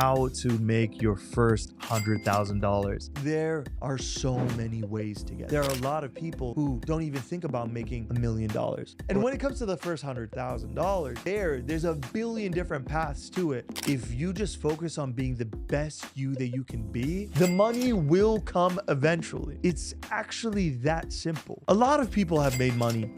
how to make your first $100,000. There are so many ways to get. There are a lot of people who don't even think about making $1 million. And when it comes to the first $100,000, there's a billion different paths to it. If you just focus on being the best you that you can be, the money will come eventually. It's actually that simple. A lot of people have made money.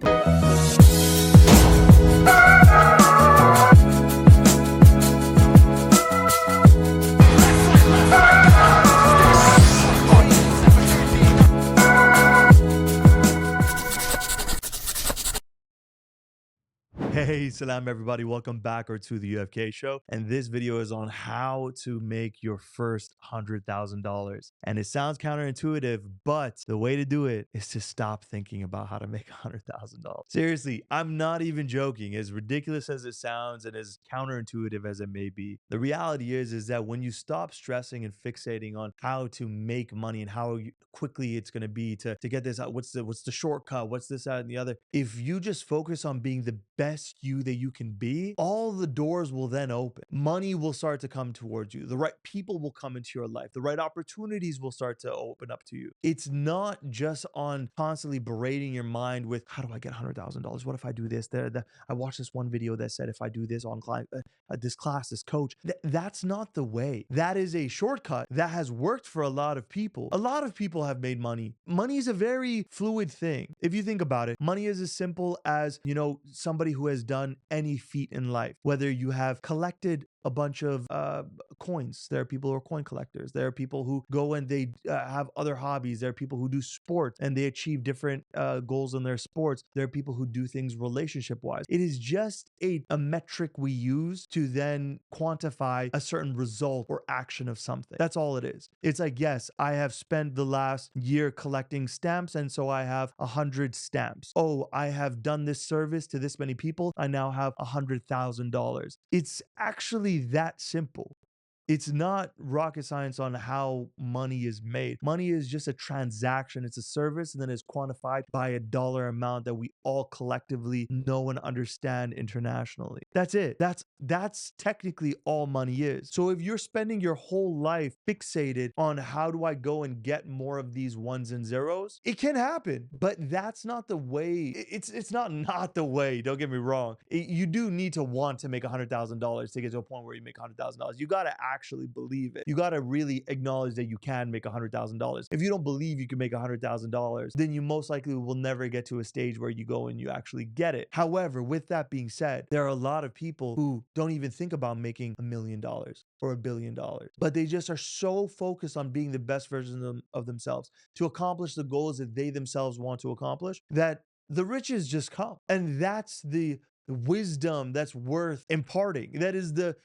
Hey, salam everybody, welcome back to the UFK show. And this video is on how to make your first $100,000. And it sounds counterintuitive, but the way to do it is to stop thinking about how to make $100,000. Seriously, I'm not even joking. As ridiculous as it sounds and as counterintuitive as it may be, the reality is that when you stop stressing and fixating on how to make money and how quickly it's going to be to get this out, what's the shortcut, what's this, that, and the other, if you just focus on being the best you that you can be, all the doors will then open. Money will start to come towards you. The right people will come into your life. The right opportunities will start to open up to you. It's not just on constantly berating your mind with, how do I get $100,000? What if I do this? I watched this one video that said, if I do this on this class, this coach, that's not the way. That is a shortcut that has worked for a lot of people. A lot of people have made money. Money is a very fluid thing. If you think about it, money is as simple as, somebody who has done any feat in life, whether you have collected a bunch of coins. There are people who are coin collectors. There are people who go and they have other hobbies. There are people who do sports and they achieve different goals in their sports. There are people who do things relationship wise. It is just a metric we use to then quantify a certain result or action of something. That's all it is. It's like, yes, I have spent the last year collecting stamps, and so I have 100 stamps. Oh, I have done this service to this many people. I now have $100,000. It's actually that simple. It's not rocket science on how money is made. Money is just a transaction. It's a service, and then it's quantified by a dollar amount that we all collectively know and understand internationally. That's it. That's technically all money is. So if you're spending your whole life fixated on how do I go and get more of these ones and zeros, it can happen, but that's not the way. It's not the way. Don't get me wrong. You do need to want to make $100,000 to get to a point where you make $100,000. You got to actually believe it. You got to really acknowledge that you can make $100,000. If you don't believe you can make $100,000, then you most likely will never get to a stage where you go and you actually get it. However, with that being said, there are a lot of people who don't even think about making $1 million or $1 billion, but they just are so focused on being the best version of themselves to accomplish the goals that they themselves want to accomplish, that the riches just come. And that's the wisdom that's worth imparting. That is the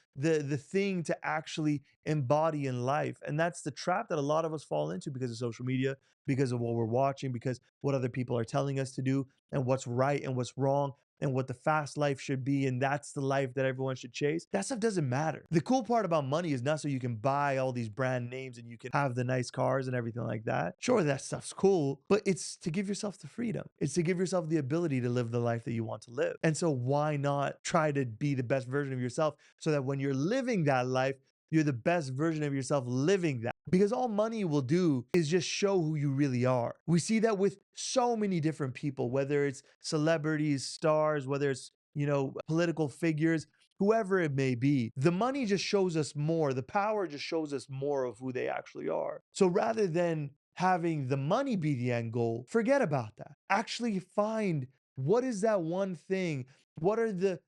thing to actually embody in life. And that's the trap that a lot of us fall into because of social media, because of what we're watching, because what other people are telling us to do, and what's right and what's wrong, and what the fast life should be, and that's the life that everyone should chase. That stuff doesn't matter. The cool part about money is not so you can buy all these brand names and you can have the nice cars and everything like that. Sure, that stuff's cool, but it's to give yourself the freedom. It's to give yourself the ability to live the life that you want to live. And so why not try to be the best version of yourself so that when you're living that life, you're the best version of yourself living that? Because all money will do is just show who you really are. We see that with so many different people, whether it's celebrities, stars, whether it's, political figures, whoever it may be. The money just shows us more. The power just shows us more of who they actually are. So rather than having the money be the end goal, forget about that. Actually find what is that one thing. What are the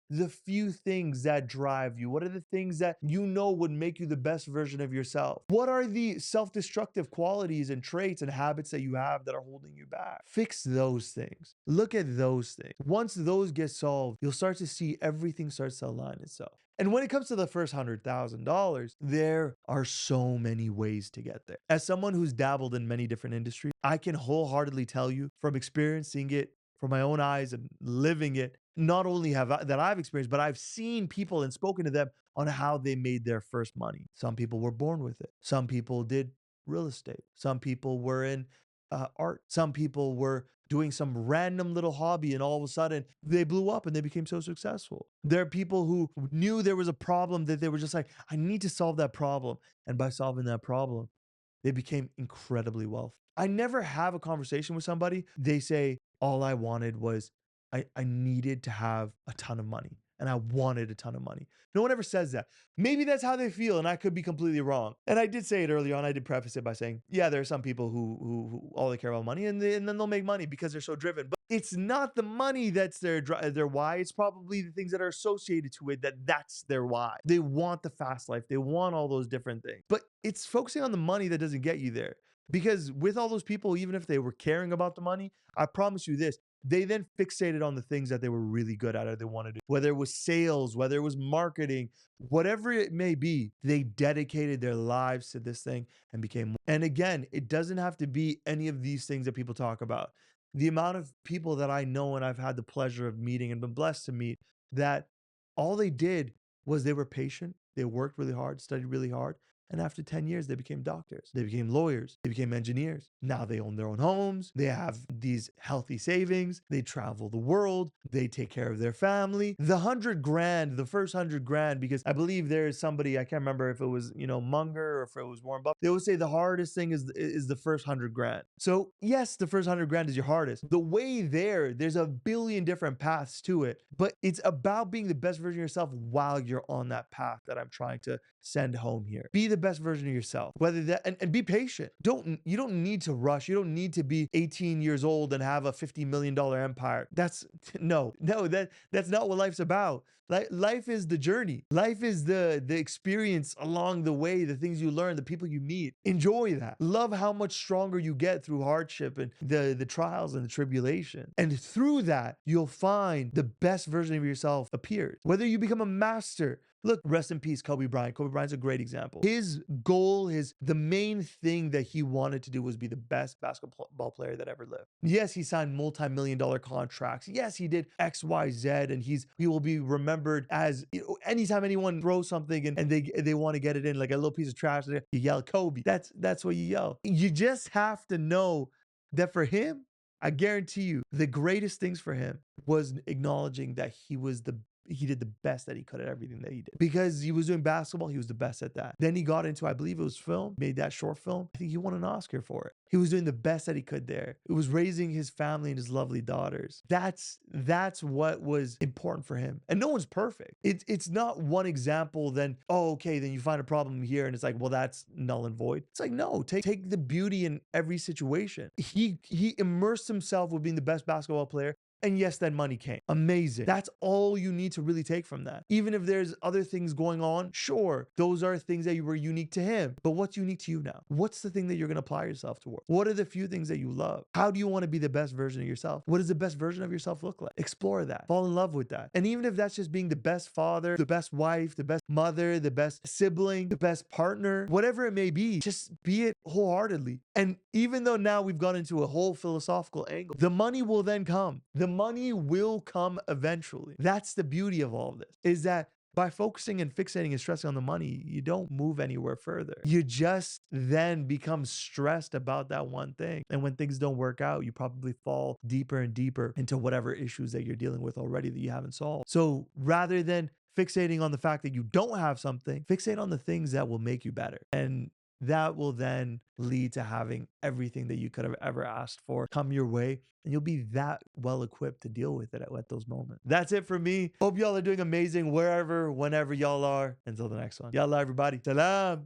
few things that drive you? What are the things that would make you the best version of yourself? What are the self-destructive qualities and traits and habits that you have that are holding you back? Fix those things. Look at those things. Once those get solved, you'll start to see everything starts to align itself. And when it comes to the first $100,000, there are so many ways to get there. As someone who's dabbled in many different industries, I can wholeheartedly tell you from experiencing it from my own eyes and living it, not only that I've experienced, but I've seen people and spoken to them on how they made their first money. Some people were born with it. Some people did real estate. Some people were in art. Some people were doing some random little hobby, and all of a sudden they blew up and they became so successful. There are people who knew there was a problem that they were just like, I need to solve that problem. And by solving that problem, they became incredibly wealthy. I never have a conversation with somebody. They say, all I wanted was, I needed to have a ton of money and I wanted a ton of money. No one ever says that. Maybe that's how they feel, and I could be completely wrong. And I did say it early on. I did preface it by saying, yeah, there are some people who all they care about money, and then they'll make money because they're so driven. But it's not the money that's their why. It's probably the things that are associated to it that's their why. They want the fast life. They want all those different things. But it's focusing on the money that doesn't get you there. Because with all those people, even if they were caring about the money, I promise you this, they then fixated on the things that they were really good at or they wanted to do. Whether it was sales, whether it was marketing, whatever it may be, they dedicated their lives to this thing and became. And again, it doesn't have to be any of these things that people talk about. The amount of people that I know and I've had the pleasure of meeting and been blessed to meet, that all they did was they were patient, they worked really hard, studied really hard, and after 10 years, they became doctors. They became lawyers. They became engineers. Now they own their own homes. They have these healthy savings. They travel the world. They take care of their family. The 100 grand, the first 100 grand, because I believe there is somebody, I can't remember if it was, Munger or if it was Warren Buffett. They always say the hardest thing is the first 100 grand. So yes, the first 100 grand is your hardest. The way there's a billion different paths to it, but it's about being the best version of yourself while you're on that path that I'm trying to send home here. Be the best version of yourself. Whether that and be patient. You don't need to rush. You don't need to be 18 years old and have a $50 million empire. That's that's not what life's about. Life is the journey. Life is the experience along the way, the things you learn, the people you meet. Enjoy that. Love how much stronger you get through hardship and the trials and the tribulation. And through that, you'll find the best version of yourself appears. Whether you become a master. Look, rest in peace, Kobe Bryant. Kobe Bryant's a great example. His goal, the main thing that he wanted to do was be the best basketball player that ever lived. Yes, he signed multi-million-dollar contracts. Yes, he did X, Y, Z, and he will be remembered as, anytime anyone throws something and they want to get it in, like a little piece of trash, you yell Kobe. That's what you yell. You just have to know that for him, I guarantee you, the greatest things for him was acknowledging that he did the best that he could at everything that he did. Because he was doing basketball, he was the best at that. Then he got into, I believe it was film, made that short film. I think he won an Oscar for it. He was doing the best that he could there. It was raising his family and his lovely daughters. That's what was important for him. And no one's perfect. It's not one example, then, oh, okay, then you find a problem here and it's like, well, that's null and void. It's like, no, take the beauty in every situation. He immersed himself with being the best basketball player. And yes, that money came. Amazing. That's all you need to really take from that. Even if there's other things going on, sure, those are things that were unique to him. But what's unique to you now? What's the thing that you're going to apply yourself toward? What are the few things that you love? How do you want to be the best version of yourself? What does the best version of yourself look like? Explore that. Fall in love with that. And even if that's just being the best father, the best wife, the best mother, the best sibling, the best partner, whatever it may be, just be it wholeheartedly. And even though now we've gone into a whole philosophical angle, the money will then come. The money will come eventually. That's the beauty of all of this, is that by focusing and fixating and stressing on the money, you don't move anywhere further. You just then become stressed about that one thing. And when things don't work out, you probably fall deeper and deeper into whatever issues that you're dealing with already that you haven't solved. So rather than fixating on the fact that you don't have something, fixate on the things that will make you better. And that will then lead to having everything that you could have ever asked for come your way. And you'll be that well equipped to deal with it at those moments. That's it for me. Hope y'all are doing amazing wherever, whenever y'all are. Until the next one. Yalla, everybody. Salam.